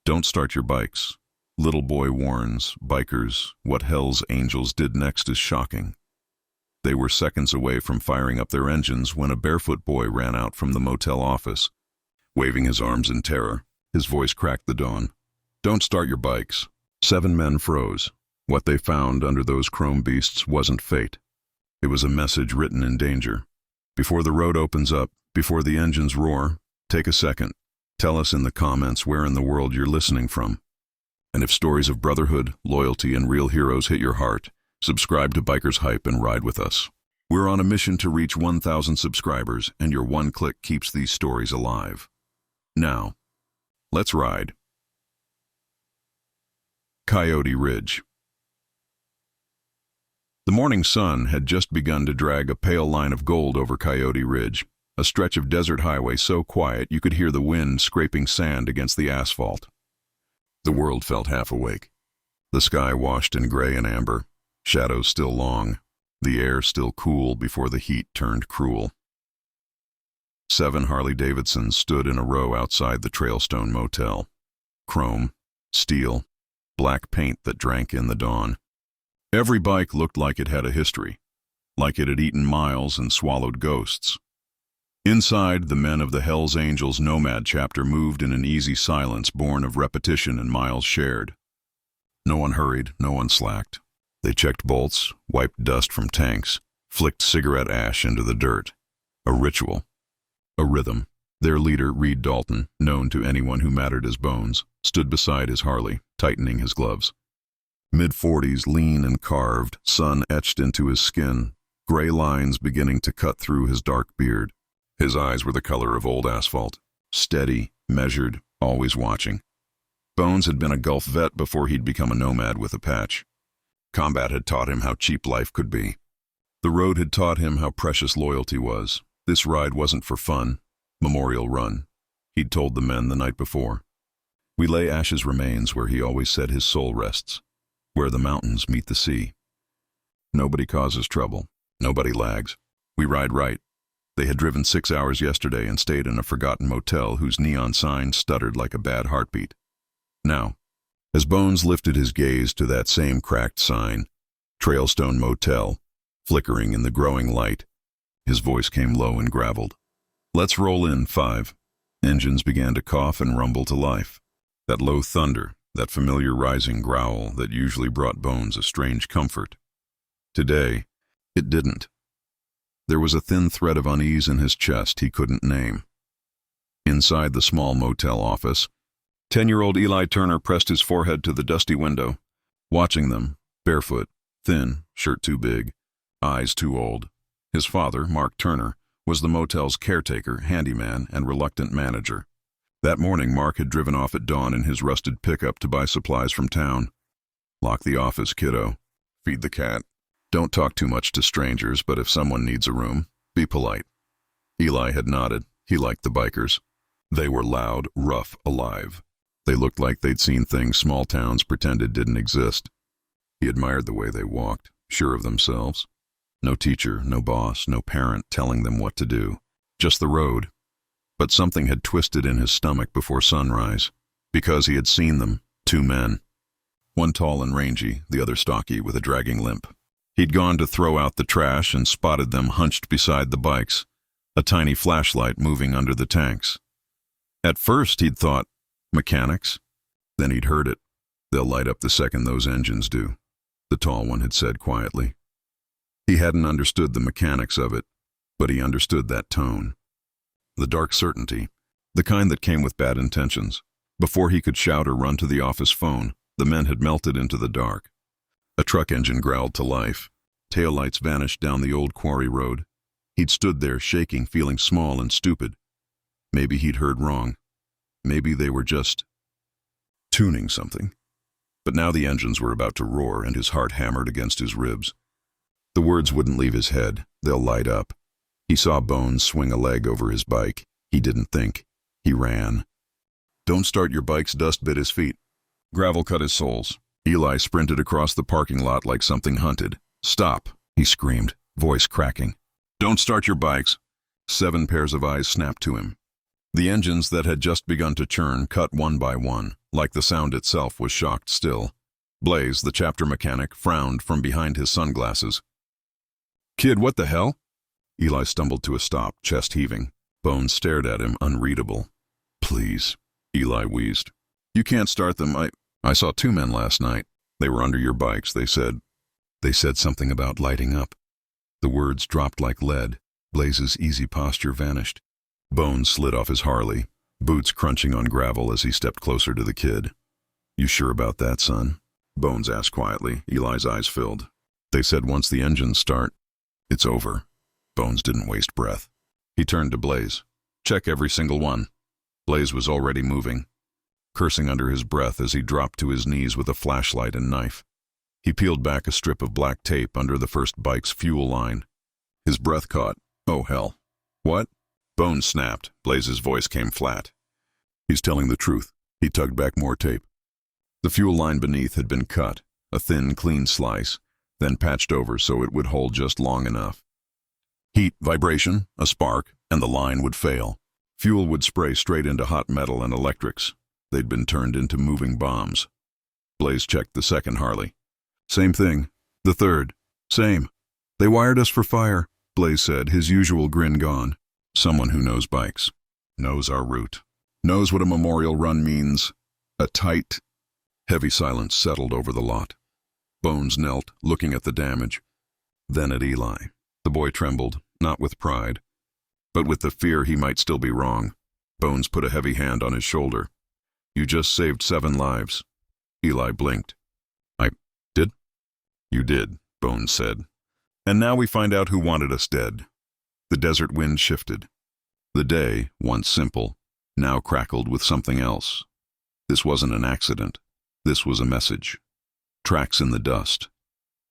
Don't start your bikes. Little boy warns bikers what hell's angels did next is shocking. They were seconds away from firing up their engines when a barefoot boy ran out from the motel office. Waving his arms in terror, his voice cracked the dawn. Don't start your bikes. 7 men froze. What they found under those chrome beasts wasn't fate. It was a message written in danger. Before the road opens up, before the engines roar, take a second. Tell us in the comments where in the world you're listening from. And if stories of brotherhood, loyalty, and real heroes hit your heart, subscribe to Bikers Hype and ride with us. We're on a mission to reach 1,000 subscribers, and your one click keeps these stories alive. Now, let's ride. Coyote Ridge. The morning sun had just begun to drag a pale line of gold over Coyote Ridge, a stretch of desert highway so quiet you could hear the wind scraping sand against the asphalt. The world felt half awake. The sky washed in gray and amber, shadows still long, the air still cool before the heat turned cruel. 7 Harley-Davidsons stood in a row outside the Trailstone Motel. Chrome, steel, black paint that drank in the dawn. Every bike looked like it had a history, like it had eaten miles and swallowed ghosts. Inside, the men of the Hells Angels Nomad chapter moved in an easy silence born of repetition and miles shared. No one hurried, no one slacked. They checked bolts, wiped dust from tanks, flicked cigarette ash into the dirt. A ritual. A rhythm. Their leader, Reed Dalton, known to anyone who mattered as bones, stood beside his Harley, tightening his gloves. Mid-40s, lean and carved, sun etched into his skin, gray lines beginning to cut through his dark beard. His eyes were the color of old asphalt, steady, measured, always watching. Bones had been a Gulf vet before he'd become a nomad with a patch. Combat had taught him how cheap life could be. The road had taught him how precious loyalty was. This ride wasn't for fun. Memorial run, he'd told the men the night before. We lay Ash's remains where he always said his soul rests, where the mountains meet the sea. Nobody causes trouble. Nobody lags. We ride right. They had driven 6 hours yesterday and stayed in a forgotten motel whose neon sign stuttered like a bad heartbeat. Now, as Bones lifted his gaze to that same cracked sign, Trailstone Motel, flickering in the growing light, his voice came low and graveled. Let's roll in, 5. Engines began to cough and rumble to life. That low thunder, that familiar rising growl that usually brought Bones a strange comfort. Today, it didn't. There was a thin thread of unease in his chest he couldn't name. Inside the small motel office, 10-year-old Eli Turner pressed his forehead to the dusty window, watching them, barefoot, thin, shirt too big, eyes too old. His father, Mark Turner, was the motel's caretaker, handyman, and reluctant manager. That morning, Mark had driven off at dawn in his rusted pickup to buy supplies from town. Lock the office, kiddo. Feed the cat. Don't talk too much to strangers, but if someone needs a room, be polite. Eli had nodded. He liked the bikers. They were loud, rough, alive. They looked like they'd seen things small towns pretended didn't exist. He admired the way they walked, sure of themselves. No teacher, no boss, no parent telling them what to do. Just the road. But something had twisted in his stomach before sunrise, because he had seen them, 2 men. One tall and rangy, the other stocky with a dragging limp. He'd gone to throw out the trash and spotted them hunched beside the bikes, a tiny flashlight moving under the tanks. At first he'd thought, mechanics? Then he'd heard it. They'll light up the second those engines do, the tall one had said quietly. He hadn't understood the mechanics of it, but he understood that tone. The dark certainty, the kind that came with bad intentions. Before he could shout or run to the office phone, the men had melted into the dark. A truck engine growled to life. Taillights vanished down the old quarry road. He'd stood there shaking, feeling small and stupid. Maybe he'd heard wrong. Maybe they were just tuning something. But now the engines were about to roar and his heart hammered against his ribs. The words wouldn't leave his head. They'll light up. He saw Bones swing a leg over his bike. He didn't think. He ran. Don't start your bikes, dust bit his feet. Gravel cut his soles. Eli sprinted across the parking lot like something hunted. Stop, he screamed, voice cracking. Don't start your bikes. 7 pairs of eyes snapped to him. The engines that had just begun to churn cut one by one, like the sound itself was shocked still. Blaze, the chapter mechanic, frowned from behind his sunglasses. "Kid, what the hell?" Eli stumbled to a stop, chest heaving. Bones stared at him, unreadable. "Please," Eli wheezed. "You can't start them. I saw 2 men last night. They were under your bikes, they said. They said something about lighting up." The words dropped like lead. Blaze's easy posture vanished. Bones slid off his Harley, boots crunching on gravel as he stepped closer to the kid. "You sure about that, son?" Bones asked quietly. Eli's eyes filled. "They said once the engines start, it's over." Bones didn't waste breath. He turned to Blaze. "Check every single one." Blaze was already moving, cursing under his breath as he dropped to his knees with a flashlight and knife. He peeled back a strip of black tape under the first bike's fuel line. His breath caught. "Oh, hell." "What?" Bones snapped. Blaze's voice came flat. "He's telling the truth." He tugged back more tape. The fuel line beneath had been cut, a thin, clean slice, then patched over so it would hold just long enough. Heat, vibration, a spark, and the line would fail. Fuel would spray straight into hot metal and electrics. They'd been turned into moving bombs. Blaze checked the second Harley. "Same thing." "The third." "Same." "They wired us for fire," Blaze said, his usual grin gone. Someone who knows bikes. Knows our route. Knows what a memorial run means. A tight, heavy silence settled over the lot. Bones knelt, looking at the damage. Then at Eli. The boy trembled, not with pride, but with the fear he might still be wrong. Bones put a heavy hand on his shoulder. "You just saved 7 lives." Eli blinked. "I did?" "You did," Bones said. "And now we find out who wanted us dead." The desert wind shifted. The day, once simple, now crackled with something else. This wasn't an accident. This was a message. Tracks in the dust.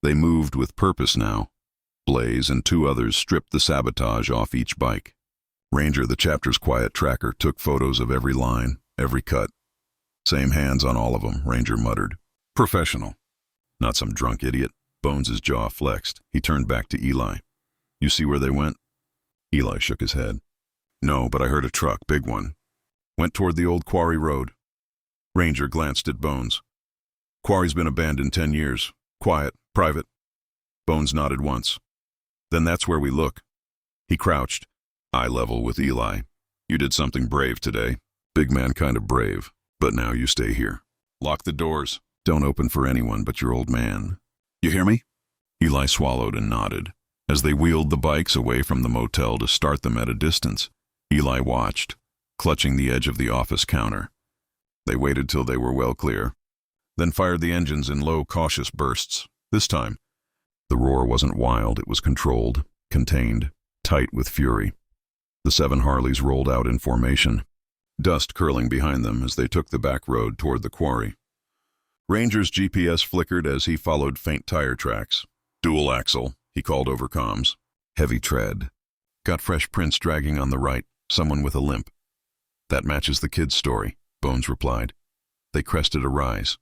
They moved with purpose now. Blaze and 2 others stripped the sabotage off each bike. Ranger, the chapter's quiet tracker, took photos of every line, every cut. "Same hands on all of them," Ranger muttered. "Professional." "Not some drunk idiot." Bones's jaw flexed. He turned back to Eli. "You see where they went?" Eli shook his head. "No, but I heard a truck, big one. Went toward the old quarry road." Ranger glanced at Bones. "Quarry's been abandoned 10 years. Quiet, private." Bones nodded once. "Then that's where we look." He crouched, eye level with Eli. "You did something brave today. Big man kind of brave. But now you stay here. Lock the doors. Don't open for anyone but your old man. You hear me?" Eli swallowed and nodded. As they wheeled the bikes away from the motel to start them at a distance, Eli watched, clutching the edge of the office counter. They waited till they were well clear, then fired the engines in low, cautious bursts. This time, the roar wasn't wild, it was controlled, contained, tight with fury. The 7 Harleys rolled out in formation, dust curling behind them as they took the back road toward the quarry. Ranger's GPS flickered as he followed faint tire tracks. "Dual axle," he called over comms. "Heavy tread. Got fresh prints dragging on the right, someone with a limp." "That matches the kid's story," Bones replied. They crested a rise.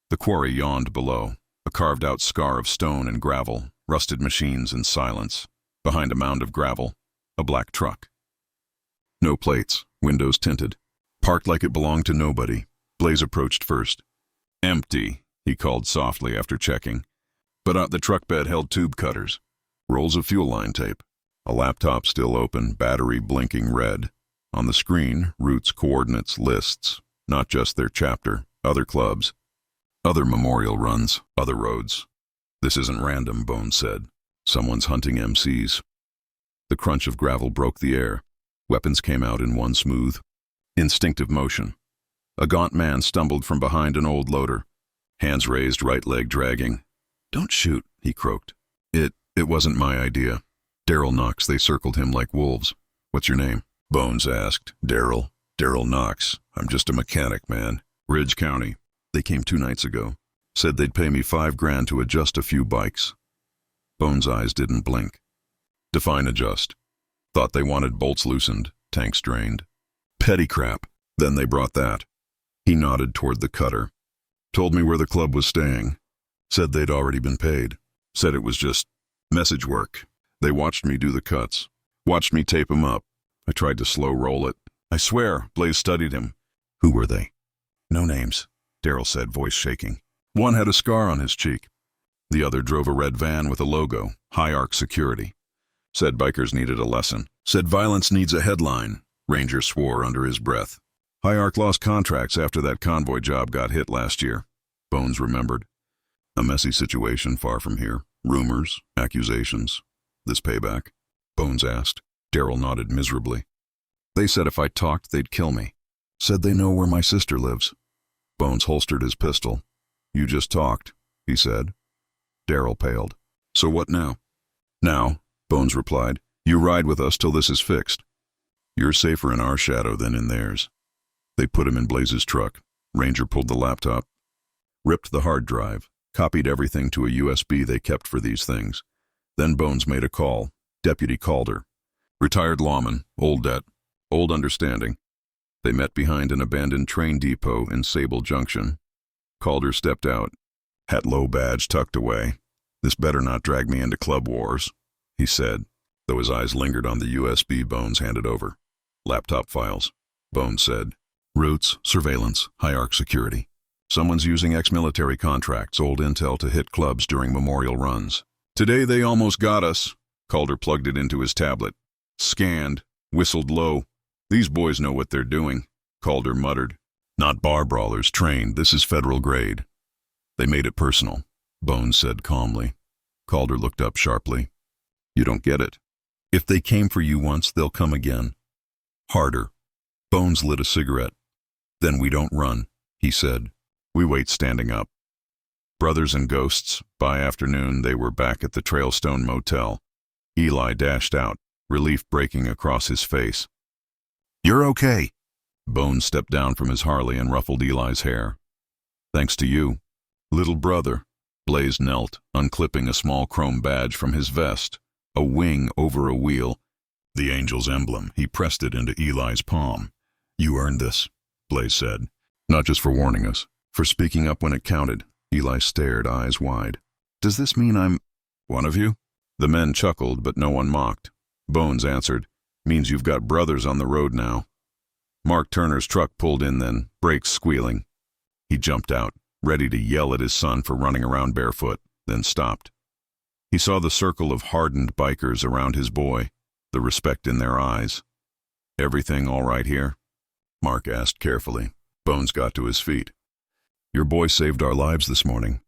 The quarry yawned below, a carved-out scar of stone and gravel, rusted machines and silence. Behind a mound of gravel, a black truck. No plates, windows tinted. Parked like it belonged to nobody. Blaze approached first. "Empty," he called softly after checking. But the truck bed held tube cutters, rolls of fuel line tape, a laptop still open, battery blinking red. On the screen, routes, coordinates, lists, not just their chapter, other clubs, other memorial runs, other roads. "This isn't random," Bones said. "Someone's hunting MCs." The crunch of gravel broke the air. Weapons came out in one smooth, instinctive motion. A gaunt man stumbled from behind an old loader, hands raised, right leg dragging. "Don't shoot," he croaked. It wasn't my idea." Darryl Knox, they circled him like wolves. "What's your name?" Bones asked. Darryl Knox. "I'm just a mechanic, man. Ridge County. They came 2 nights ago. Said they'd pay me $5,000 to adjust a few bikes." Bones' eyes didn't blink. "Define adjust." "Thought they wanted bolts loosened, tanks drained." "Petty crap. Then they brought that." He nodded toward the cutter. "Told me where the club was staying. Said they'd already been paid. Said it was just message work. They watched me do the cuts. Watched me tape 'em up. I tried to slow roll it. I swear, Blaze studied him. Who were they? No names, Daryl said, voice shaking. One had a scar on his cheek. The other drove a red van with a logo, High Arc Security. Said bikers needed a lesson. Said violence needs a headline, Ranger swore under his breath. High Arc lost contracts after that convoy job got hit last year, Bones remembered. A messy situation far from here. Rumors, accusations. This payback? Bones asked. Daryl nodded miserably. They said if I talked, they'd kill me. Said they know where my sister lives. Bones holstered his pistol. You just talked, he said. Daryl paled. So what now? Now, Bones replied, you ride with us till this is fixed. You're safer in our shadow than in theirs. They put him in Blaze's truck. Ranger pulled the laptop, ripped the hard drive, copied everything to a USB they kept for these things. Then Bones made a call. Deputy Calder. Retired lawman, old debt, old understanding. They met behind an abandoned train depot in Sable Junction. Calder stepped out, hat low badge tucked away. This better not drag me into club wars, he said, though his eyes lingered on the USB Bones handed over. Laptop files, Bones said. Routes, surveillance, High Arc Security. Someone's using ex-military contracts, old intel to hit clubs during memorial runs. Today they almost got us. Calder plugged it into his tablet. Scanned, whistled low. These boys know what they're doing, Calder muttered. Not bar brawlers, trained. This is federal grade. They made it personal, Bones said calmly. Calder looked up sharply. You don't get it. If they came for you once, they'll come again. Harder. Bones lit a cigarette. Then we don't run, he said. We wait standing up. Brothers and ghosts. By afternoon, they were back at the Trailstone Motel. Eli dashed out, relief breaking across his face. You're okay. Bones stepped down from his Harley and ruffled Eli's hair. Thanks to you. Little brother. Blaze knelt, unclipping a small chrome badge from his vest, a wing over a wheel. The angel's emblem. He pressed it into Eli's palm. You earned this, Blaze said. Not just for warning us, for speaking up when it counted. Eli stared, eyes wide. Does this mean I'm one of you? The men chuckled, but no one mocked. Bones answered. Means you've got brothers on the road now. Mark Turner's truck pulled in then, brakes squealing. He jumped out, ready to yell at his son for running around barefoot, then stopped. He saw the circle of hardened bikers around his boy, the respect in their eyes. Everything all right here? Mark asked carefully. Bones got to his feet. Your boy saved our lives this morning.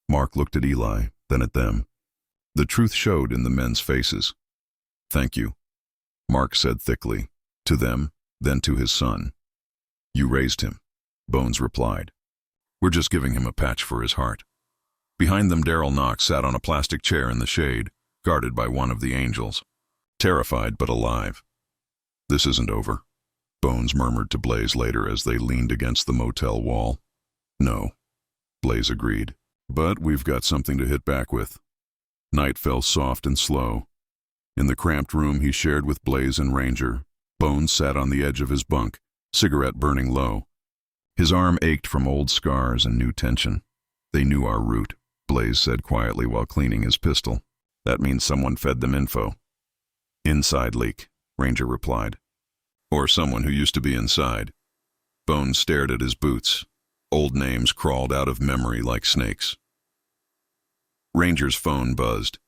Mark looked at Eli, then at them. The truth showed in the men's faces. Thank you, Mark said thickly, to them, then to his son. You raised him, Bones replied. We're just giving him a patch for his heart. Behind them, Daryl Knox sat on a plastic chair in the shade, guarded by one of the angels. Terrified but alive. This isn't over, Bones murmured to Blaze later as they leaned against the motel wall. No, Blaze agreed. But we've got something to hit back with. Night fell soft and slow. In the cramped room he shared with Blaze and Ranger, Bones sat on the edge of his bunk, cigarette burning low. His arm ached from old scars and new tension. They knew our route, Blaze said quietly while cleaning his pistol. That means someone fed them info. Inside leak, Ranger replied. Or someone who used to be inside. Bones stared at his boots. Old names crawled out of memory like snakes. Ranger's phone buzzed.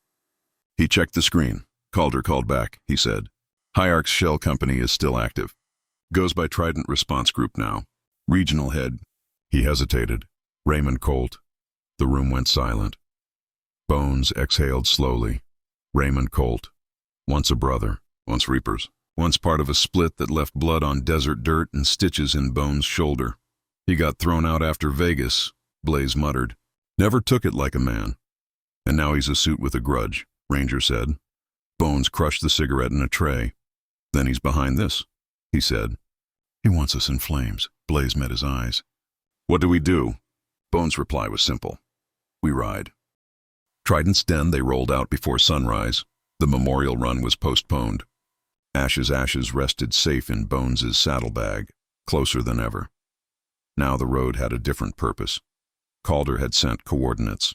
He checked the screen. Calder called back, he said. High Arc's shell company is still active. Goes by Trident Response Group now. Regional head. He hesitated. Raymond Colt. The room went silent. Bones exhaled slowly. Raymond Colt. Once a brother, once reapers. Once part of a split that left blood on desert dirt and stitches in Bones' shoulder. He got thrown out after Vegas, Blaze muttered. Never took it like a man. And now he's a suit with a grudge, Ranger said. Bones crushed the cigarette in a tray. Then he's behind this, he said. He wants us in flames. Blaze met his eyes. What do we do? Bones' reply was simple. We ride. Trident's Den they rolled out before sunrise. The memorial run was postponed. Ashes rested safe in Bones' saddlebag, closer than ever. Now the road had a different purpose. Calder had sent coordinates.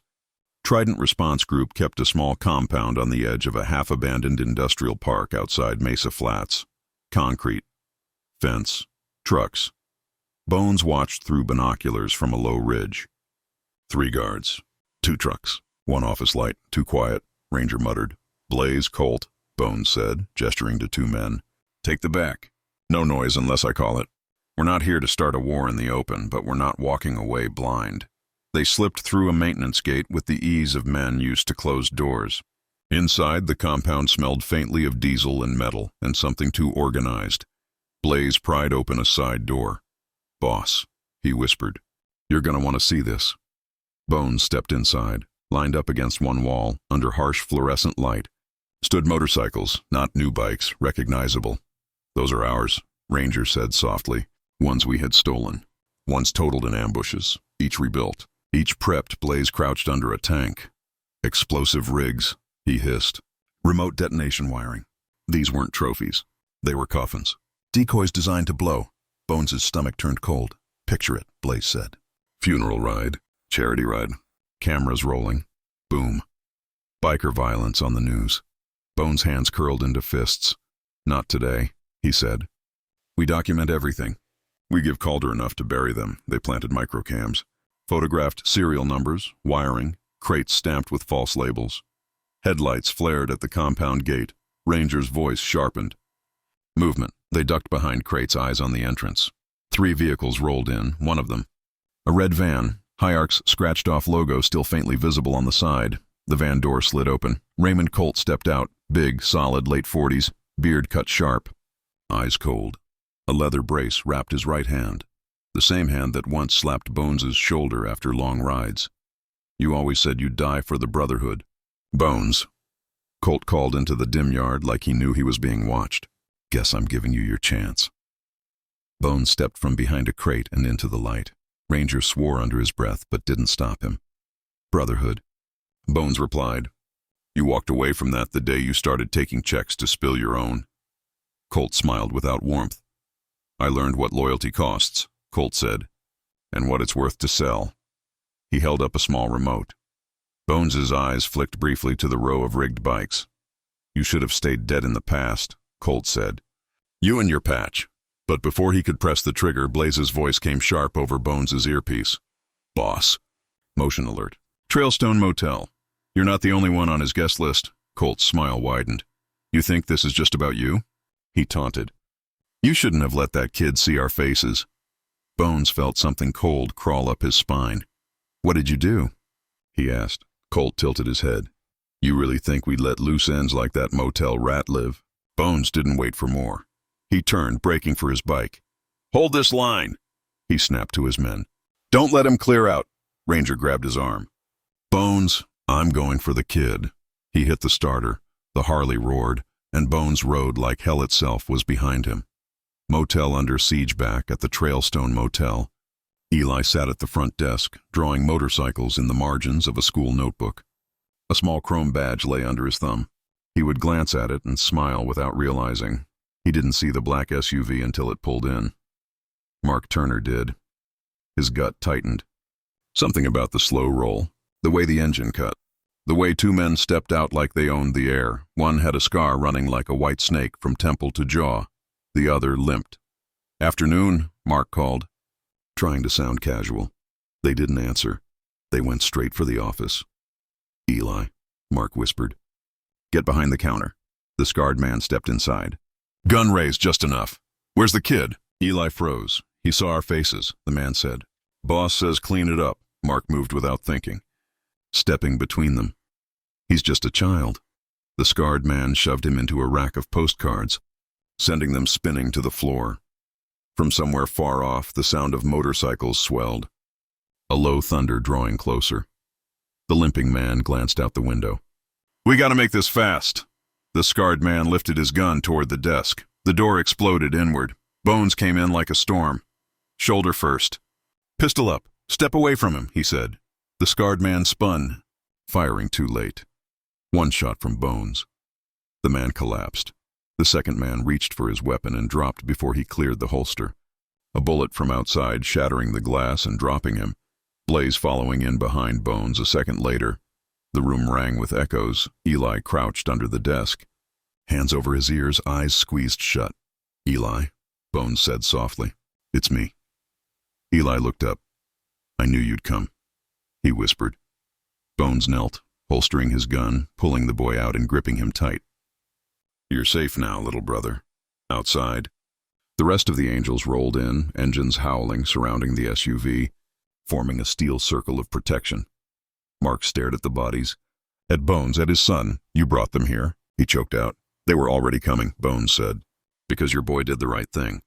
Trident Response Group kept a small compound on the edge of a half-abandoned industrial park outside Mesa Flats. Concrete. fence, trucks. Bones watched through binoculars from a low ridge. 3 guards, 2 trucks, 1 office light, too quiet, Ranger muttered. Blaze, Colt, Bones said, gesturing to 2 men. Take the back. No noise unless I call it. We're not here to start a war in the open, but we're not walking away blind. They slipped through a maintenance gate with the ease of men used to closed doors. Inside, the compound smelled faintly of diesel and metal and something too organized. Blaze pried open a side door. Boss, he whispered. You're gonna want to see this. Bones stepped inside, lined up against one wall, under harsh fluorescent light. Stood motorcycles, not new bikes, recognizable. Those are ours, Ranger said softly. Ones we had stolen. Ones totaled in ambushes, each rebuilt. Each prepped. Blaze crouched under a tank. Explosive rigs, he hissed. Remote detonation wiring. These weren't trophies. They were coffins. Decoys designed to blow. Bones' stomach turned cold. Picture it, Blaze said. Funeral ride. Charity ride. Cameras rolling. Boom. Biker violence on the news. Bones' hands curled into fists. Not today, he said. We document everything. We give Calder enough to bury them. They planted microcams. Photographed serial numbers, wiring, crates stamped with false labels. Headlights flared at the compound gate. Ranger's voice sharpened. Movement. They ducked behind crates, eyes on the entrance. 3 vehicles rolled in, one of them. A red van, Hierarch's scratched-off logo still faintly visible on the side. The van door slid open. Raymond Colt stepped out, big, solid, late 40s, beard cut sharp. Eyes cold. A leather brace wrapped his right hand. The same hand that once slapped Bones' shoulder after long rides. You always said you'd die for the Brotherhood. Bones. Colt called into the dim yard like he knew he was being watched. Guess I'm giving you your chance. Bones stepped from behind a crate and into the light. Ranger swore under his breath but didn't stop him. Brotherhood. Bones replied. You walked away from that the day you started taking checks to spill your own. Colt smiled without warmth. I learned what loyalty costs, Colt said, and what it's worth to sell. He held up a small remote. Bones' eyes flicked briefly to the row of rigged bikes. You should have stayed dead in the past, Colt said. You and your patch. But before he could press the trigger, Blaze's voice came sharp over Bones' earpiece. Boss. Motion alert. Trailstone Motel. You're not the only one on his guest list. Colt's smile widened. You think this is just about you? He taunted. You shouldn't have let that kid see our faces. Bones felt something cold crawl up his spine. What did you do? He asked. Colt tilted his head. You really think we'd let loose ends like that motel rat live? Bones didn't wait for more. He turned, braking for his bike. Hold this line, he snapped to his men. Don't let him clear out. Ranger grabbed his arm. Bones, I'm going for the kid. He hit the starter. The Harley roared, and Bones rode like hell itself was behind him. Motel under siege back at the Trailstone Motel. Eli sat at the front desk, drawing motorcycles in the margins of a school notebook. A small chrome badge lay under his thumb. He would glance at it and smile without realizing. He didn't see the black SUV until it pulled in. Mark Turner did. His gut tightened. Something about the slow roll, the way the engine cut, the way 2 men stepped out like they owned the air. One had a scar running like a white snake from temple to jaw. The other limped. Afternoon, Mark called, trying to sound casual. They didn't answer. They went straight for the office. Eli, Mark whispered. Get behind the counter. The scarred man stepped inside. Gun raised just enough. Where's the kid? Eli froze. He saw our faces, the man said. Boss says clean it up. Mark moved without thinking, stepping between them. He's just a child. The scarred man shoved him into a rack of postcards, sending them spinning to the floor. From somewhere far off, the sound of motorcycles swelled. A low thunder drawing closer. The limping man glanced out the window. We gotta make this fast. The scarred man lifted his gun toward the desk. The door exploded inward. Bones came in like a storm. Shoulder first. Pistol up. Step away from him, he said. The scarred man spun, firing too late. One shot from Bones. The man collapsed. The second man reached for his weapon and dropped before he cleared the holster. A bullet from outside shattering the glass and dropping him. Blaze following in behind Bones a second later. The room rang with echoes. Eli crouched under the desk. Hands over his ears, eyes squeezed shut. Eli, Bones said softly. It's me. Eli looked up. I knew you'd come, he whispered. Bones knelt, holstering his gun, pulling the boy out and gripping him tight. You're safe now, little brother. Outside. The rest of the angels rolled in, engines howling, surrounding the SUV, forming a steel circle of protection. Mark stared at the bodies. At Bones, at his son. You brought them here, he choked out. They were already coming, Bones said. Because your boy did the right thing.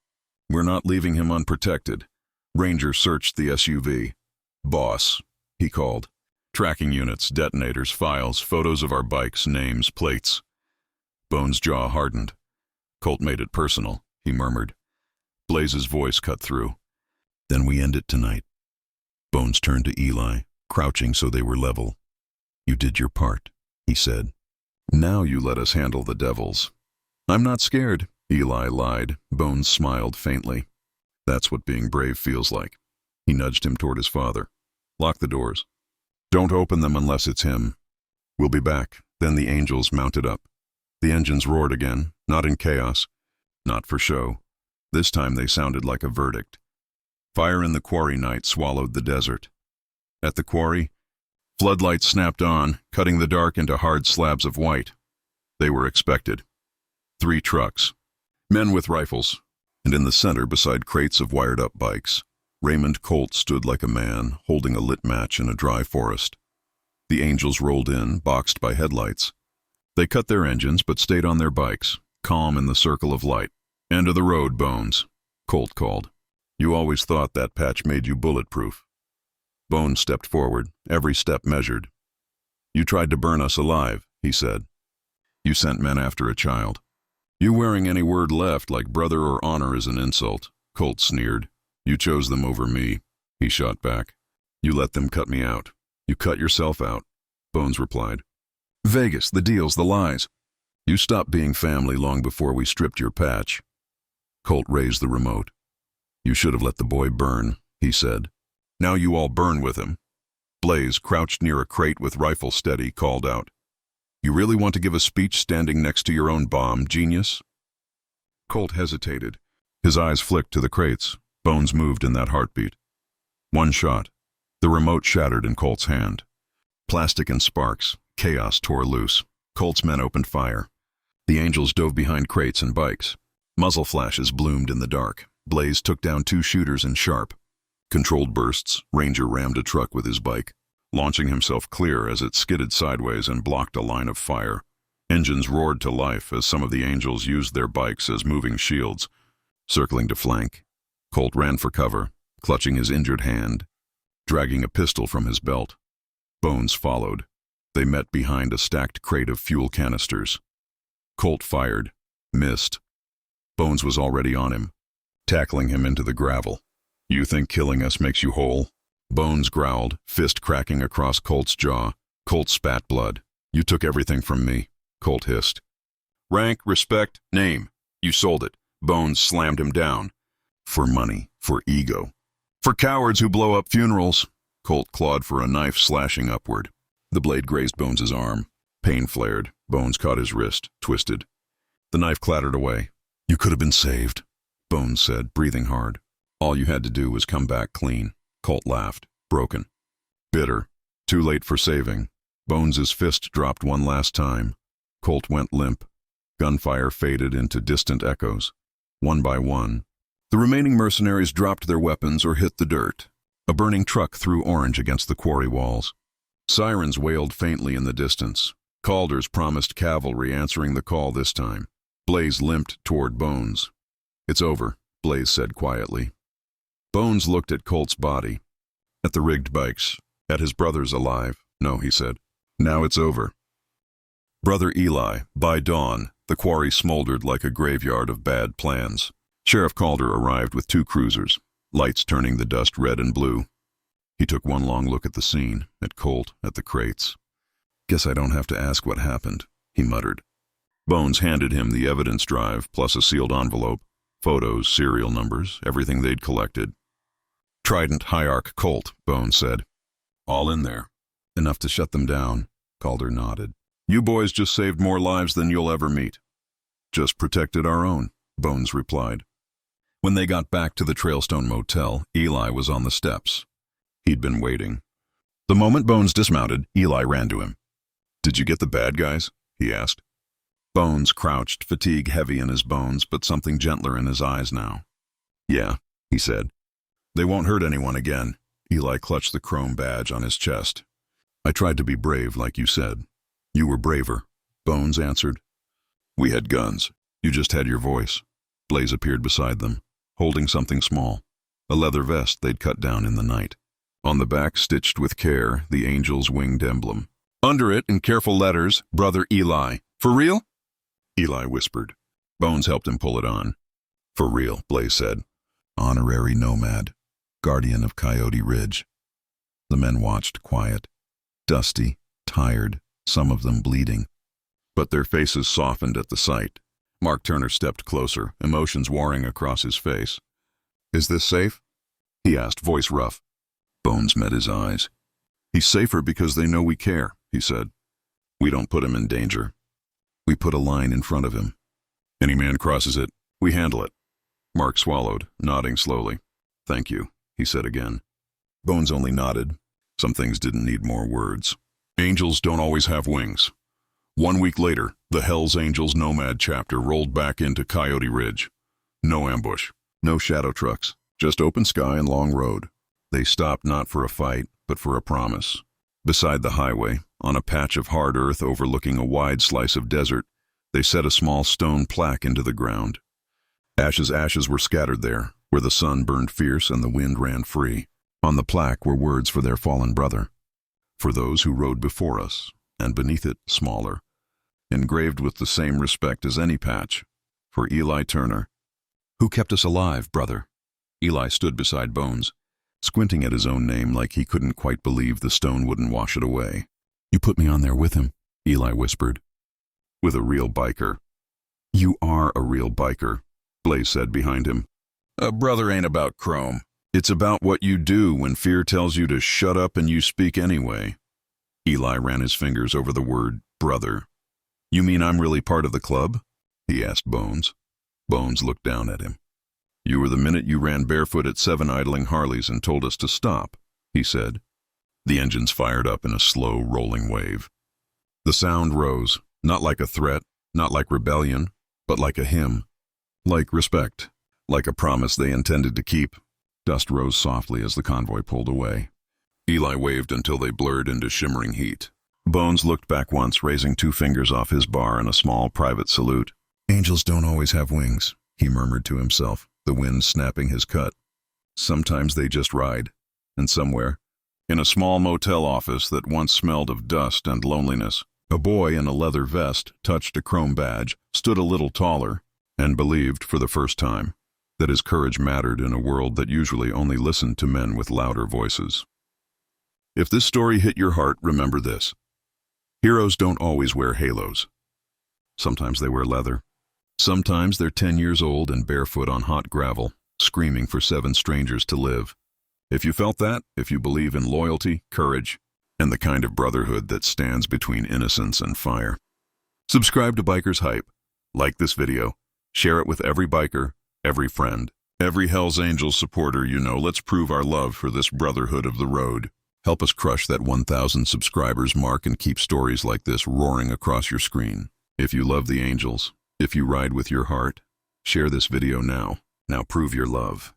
We're not leaving him unprotected. Ranger searched the SUV. Boss, he called. Tracking units, detonators, files, photos of our bikes, names, plates. Bones' jaw hardened. Colt made it personal, he murmured. Blaze's voice cut through. Then we end it tonight. Bones turned to Eli, crouching so they were level. You did your part, he said. Now you let us handle the devils. I'm not scared, Eli lied. Bones smiled faintly. That's what being brave feels like. He nudged him toward his father. Lock the doors. Don't open them unless it's him. We'll be back. Then the angels mounted up. The engines roared again, not in chaos, not for show. This time they sounded like a verdict. Fire in the quarry night swallowed the desert. At the quarry, floodlights snapped on, cutting the dark into hard slabs of white. They were expected. 3 trucks. Men with rifles. And in the center, beside crates of wired-up bikes, Raymond Colt stood like a man, holding a lit match in a dry forest. The angels rolled in, boxed by headlights. They cut their engines but stayed on their bikes, calm in the circle of light. End of the road, Bones, Colt called. You always thought that patch made you bulletproof. Bones stepped forward, every step measured. You tried to burn us alive, he said. You sent men after a child. You wearing any word left like brother or honor is an insult, Colt sneered. You chose them over me, he shot back. You let them cut me out. You cut yourself out, Bones replied. Vegas, the deals, the lies. You stopped being family long before we stripped your patch. Colt raised the remote. You should have let the boy burn, he said. Now you all burn with him. Blaze, crouched near a crate with rifle steady, called out. You really want to give a speech standing next to your own bomb, genius? Colt hesitated. His eyes flicked to the crates. Bones moved in that heartbeat. One shot. The remote shattered in Colt's hand. Plastic and sparks. Chaos tore loose. Colt's men opened fire. The angels dove behind crates and bikes. Muzzle flashes bloomed in the dark. Blaze took down 2 shooters in sharp. Controlled bursts, Ranger rammed a truck with his bike, launching himself clear as it skidded sideways and blocked a line of fire. Engines roared to life as some of the angels used their bikes as moving shields. Circling to flank, Colt ran for cover, clutching his injured hand, dragging a pistol from his belt. Bones followed. They met behind a stacked crate of fuel canisters. Colt fired, missed. Bones was already on him, tackling him into the gravel. You think killing us makes you whole? Bones growled, fist cracking across Colt's jaw. Colt spat blood. You took everything from me, Colt hissed. Rank, respect, name. You sold it. Bones slammed him down. For money, for ego. For cowards who blow up funerals. Colt clawed for a knife, slashing upward. The blade grazed Bones' arm. Pain flared. Bones caught his wrist, twisted. The knife clattered away. You could have been saved, Bones said, breathing hard. All you had to do was come back clean. Colt laughed, broken. Bitter. Too late for saving. Bones' fist dropped one last time. Colt went limp. Gunfire faded into distant echoes. One by one, the remaining mercenaries dropped their weapons or hit the dirt. A burning truck threw orange against the quarry walls. Sirens wailed faintly in the distance. Calders promised cavalry, answering the call this time. Blaze limped toward Bones. It's over, Blaze said quietly. Bones looked at Colt's body, at the rigged bikes, at his brothers alive. No, he said. Now it's over. Brother Eli, by dawn, the quarry smoldered like a graveyard of bad plans. Sheriff Calder arrived with 2 cruisers, lights turning the dust red and blue. He took one long look at the scene, at Colt, at the crates. Guess I don't have to ask what happened, he muttered. Bones handed him the evidence drive plus a sealed envelope, photos, serial numbers, everything they'd collected. Trident High-Arc Colt, Bones said. All in there. Enough to shut them down, Calder nodded. You boys just saved more lives than you'll ever meet. Just protected our own, Bones replied. When they got back to the Trailstone Motel, Eli was on the steps. He'd been waiting. The moment Bones dismounted, Eli ran to him. "Did you get the bad guys?" he asked. Bones crouched, fatigue heavy in his bones, but something gentler in his eyes now. "Yeah," he said. "They won't hurt anyone again." Eli clutched the chrome badge on his chest. "I tried to be brave, like you said." "You were braver," Bones answered. "We had guns. You just had your voice." Blaze appeared beside them, holding something small, a leather vest they'd cut down in the night. On the back, stitched with care, the angel's winged emblem. Under it, in careful letters, Brother Eli. "For real?" Eli whispered. Bones helped him pull it on. "For real," Blaze said. "Honorary nomad, guardian of Coyote Ridge." The men watched, quiet, dusty, tired, some of them bleeding. But their faces softened at the sight. Mark Turner stepped closer, emotions warring across his face. "Is this safe?" he asked, voice rough. Bones met his eyes. "He's safer because they know we care," he said. "We don't put him in danger. We put a line in front of him. Any man crosses it, we handle it." Mark swallowed, nodding slowly. "Thank you," he said again. Bones only nodded. Some things didn't need more words. Angels don't always have wings. 1 week later, the Hells Angels Nomad chapter rolled back into Coyote Ridge. No ambush, no shadow trucks, just open sky and long road. They stopped not for a fight, but for a promise. Beside the highway, on a patch of hard earth overlooking a wide slice of desert, they set a small stone plaque into the ground. Ashes were scattered there, where the sun burned fierce and the wind ran free. On the plaque were words for their fallen brother. "For those who rode before us," and beneath it, smaller, engraved with the same respect as any patch, "For Eli Turner." "Who kept us alive, brother?" Eli stood beside Bones, squinting at his own name like he couldn't quite believe the stone wouldn't wash it away. "You put me on there with him," Eli whispered. "With a real biker." "You are a real biker," Blaze said behind him. "A brother ain't about chrome. It's about what you do when fear tells you to shut up and you speak anyway." Eli ran his fingers over the word brother. "You mean I'm really part of the club?" he asked Bones. Bones looked down at him. "You were the minute you ran barefoot at 7 idling Harleys and told us to stop," he said. The engines fired up in a slow, rolling wave. The sound rose, not like a threat, not like rebellion, but like a hymn. Like respect, like a promise they intended to keep. Dust rose softly as the convoy pulled away. Eli waved until they blurred into shimmering heat. Bones looked back once, raising 2 fingers off his bar in a small private salute. "Angels don't always have wings," he murmured to himself, the wind snapping his cut. "Sometimes they just ride." And somewhere, in a small motel office that once smelled of dust and loneliness, a boy in a leather vest touched a chrome badge, stood a little taller, and believed, for the first time, that his courage mattered in a world that usually only listened to men with louder voices. If this story hit your heart, remember this. Heroes don't always wear halos. Sometimes they wear leather. Sometimes they're 10 years old and barefoot on hot gravel, screaming for 7 strangers to live. If you felt that, if you believe in loyalty, courage, and the kind of brotherhood that stands between innocence and fire, subscribe to Biker's Hype, like this video, share it with every biker, every friend, every Hells Angels supporter you know. Let's prove our love for this brotherhood of the road. Help us crush that 1,000 subscribers mark and keep stories like this roaring across your screen. If you love the Angels, if you ride with your heart, share this video now. Now prove your love.